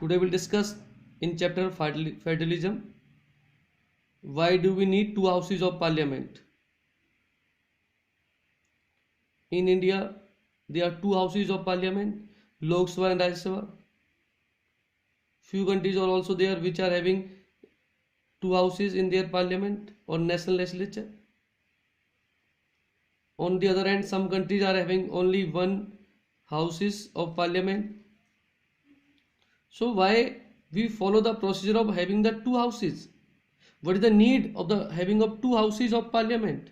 Today we'll discuss in chapter federalism. Why do we need two houses of parliament? In India, there are two houses of parliament, Lok Sabha and Rajya Sabha. Few countries are also there which are having two houses in their parliament or national legislature. On the other hand, some countries are having only one houses of parliament. So why we follow the procedure of having the two houses? What is the need of the having of two houses of parliament?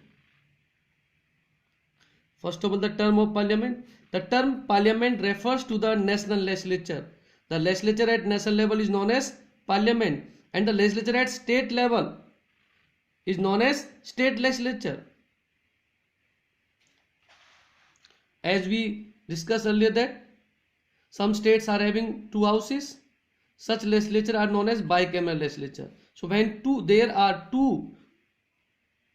First of all, the term of parliament. The term parliament refers to the national legislature. The legislature at national level is known as parliament, and the legislature at state level is known as state legislature. As we discussed earlier that some states are having two houses, such legislature are known as bicameral legislature. So when there are two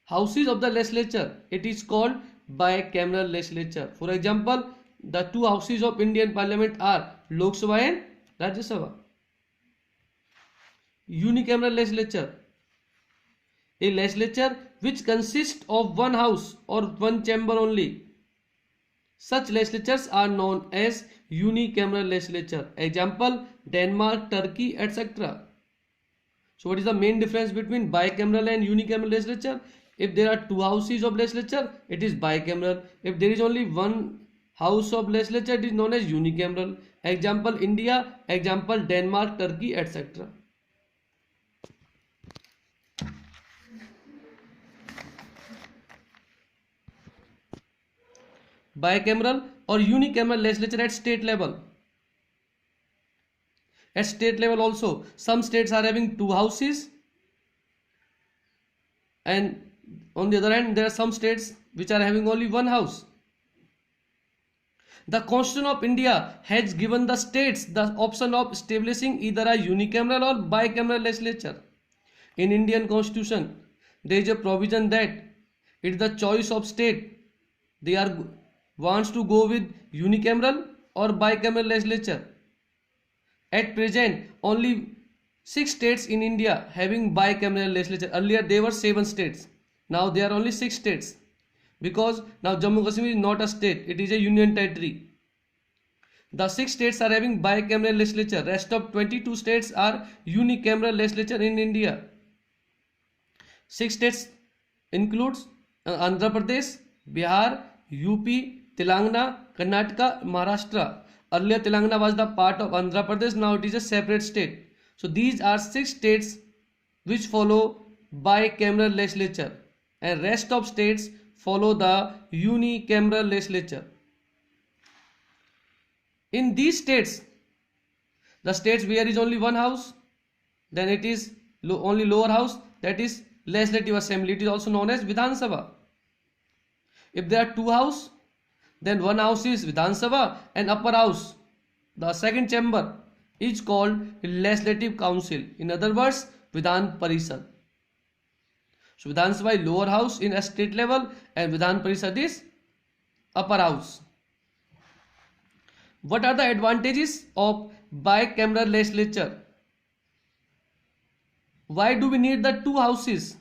houses of the legislature, it is called bicameral legislature. For example, the two houses of Indian parliament are Lok Sabha and Rajya Sabha. Unicameral legislature, a legislature which consists of one house or one chamber only. Such legislatures are known as unicameral legislature. Example, Denmark, Turkey, etc. So what is the main difference between bicameral and unicameral legislature? If there are two houses of legislature, it is bicameral. If there is only one house of legislature, it is known as unicameral. Example, India. Example, Denmark, Turkey, etc. Bicameral or unicameral legislature at state level. At state level also, some states are having two houses, and on the other hand, there are some states which are having only one house. The Constitution of India has given the states the option of establishing either a unicameral or bicameral legislature. In Indian Constitution, there is a provision that it is the choice of state. They wants to go with unicameral or bicameral legislature. At present, only 6 states in India having bicameral legislature. Earlier there were 7 states. Now there are only 6 states. Because now Jammu Kashmir is not a state, it is a union territory. The 6 states are having bicameral legislature. Rest of 22 states are unicameral legislature in India. 6 states includes Andhra Pradesh, Bihar, UP, Telangana, Karnataka, Maharashtra. Earlier Telangana was the part of Andhra Pradesh, now it is a separate state. So these are 6 states which follow bicameral legislature, and rest of states follow the unicameral legislature. In these states, the states where is only one house, then it is only lower house, that is legislative assembly. It is also known as Vidhan Sabha. If there are two houses, then one house is Vidhan Sabha and upper house, the second chamber, is called Legislative Council. In other words, Vidhan Parishad. So Vidhan Sabha is lower house in a state level and Vidhan Parishad is upper house. What are the advantages of bicameral legislature? Why do we need the two houses?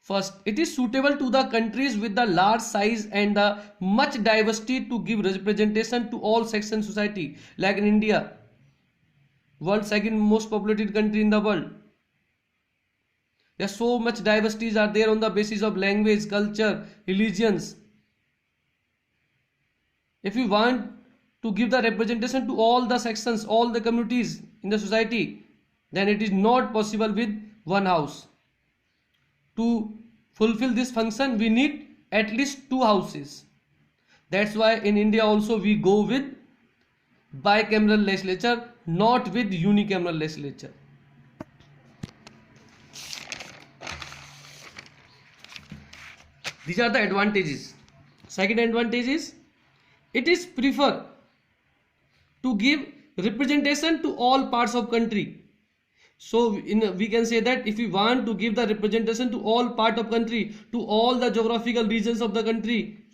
First, it is suitable to the countries with the large size and the much diversity to give representation to all sections of society. Like in India, world's second most populated country in the world. There are so much diversities are there on the basis of language, culture, religions. If we want to give the representation to all the sections, all the communities in the society, then it is not possible with one house. To fulfill this function, we need at least two houses. That's why in India also we go with bicameral legislature, not with unicameral legislature. These are the advantages. Second advantage is, it is preferred to give representation to all parts of country. So we can say that if we want to give the representation to all part of country, to all the geographical regions of the country,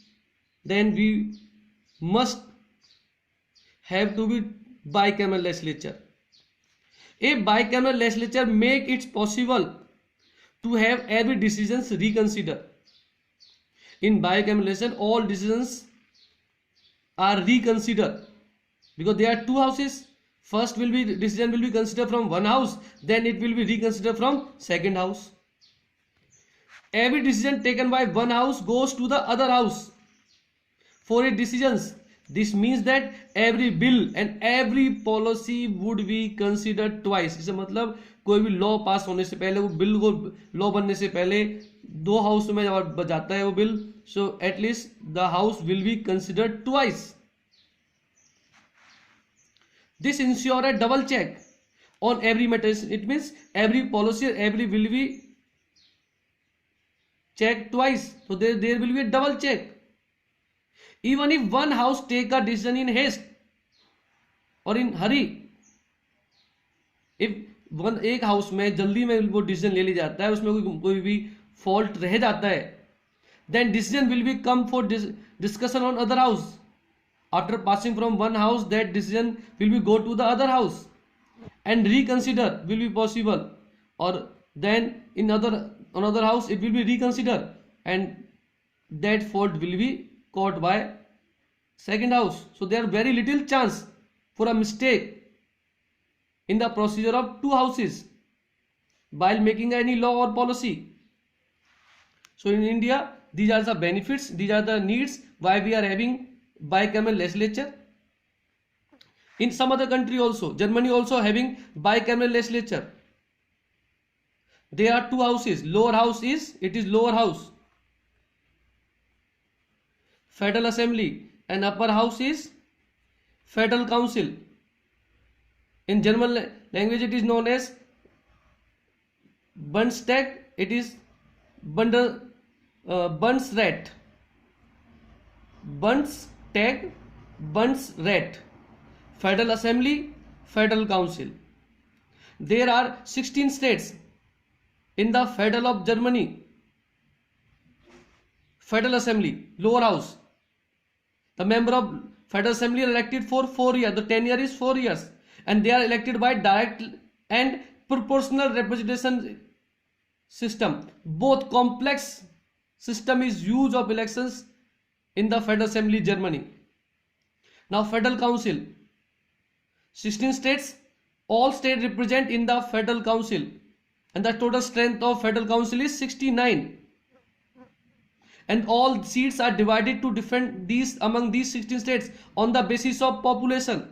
then we must have to be bicameral legislature. A bicameral legislature make it possible to have every decisions reconsider. In bicameral legislature, all decisions are reconsidered because there are two houses. First will be decision will be considered from one house, then it will be reconsidered from second house. Every decision taken by one house goes to the other house for its decisions. This means that every bill and every policy would be considered twice. इससे मतलब कोई भी law पास होने से पहले, वो bill को law बनने से पहले दो हाउस में जब जाता है वो bill, so at least the house will be considered twice. This ensure a double check on every matter. It means every policy, every will be checked twice. So there will be a double check. Even if one house take a decision in haste or in hurry, if एक house में जल्दी में वो decision ले लिया जाता है, उसमें कोई भी फॉल्ट रह जाता है, then decision will be come for discussion on other house. After passing from one house, that decision will be go to the other house and reconsider will be possible, or then in another house it will be reconsidered and that fault will be caught by second house. So there are very little chance for a mistake in the procedure of two houses while making any law or policy. So in India, these are the benefits, these are the needs why we are having bicameral legislature. In some other country also, Germany also having bicameral legislature. There are two houses. Lower house is lower house, Federal Assembly, and upper house is Federal Council. In German language it is known as Bundestag. It is Bundesrat. Bundestag, Bundesrat. Federal Assembly, Federal Council. There are 16 states in the Federal of Germany. Federal Assembly, lower house. The member of Federal Assembly are elected for 4 years. The tenure is 4 years. And they are elected by direct and proportional representation system. Both complex system is used of elections in the Federal Assembly Germany. Now Federal Council, 16 states, all states represent in the Federal Council, and the total strength of Federal Council is 69. And all seats are divided to different among these 16 states on the basis of population.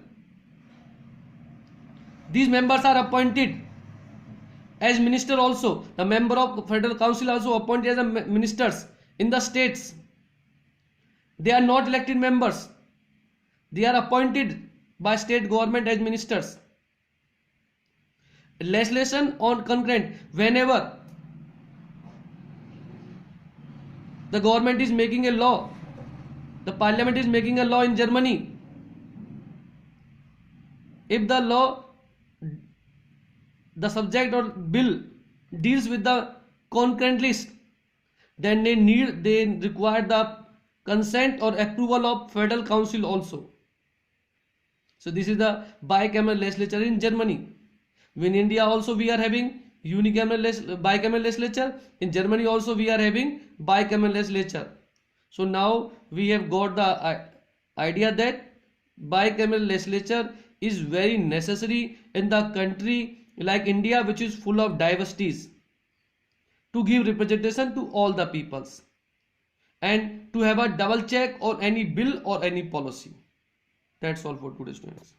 These members are appointed as minister also. The member of Federal Council also appointed as ministers in the states. They are not elected members. They are appointed by state government as ministers. Legislation on concurrent, whenever the government is making a law, the parliament is making a law in Germany, if the law, the subject or bill deals with the concurrent list, then they require the consent or approval of Federal Council also. So this is the bicameral legislature in Germany. In India also we are having bicameral legislature. In Germany also we are having bicameral legislature. So now we have got the idea that bicameral legislature is very necessary in the country like India, which is full of diversities, to give representation to all the peoples and to have a double check on any bill or any policy. That's all for today's students.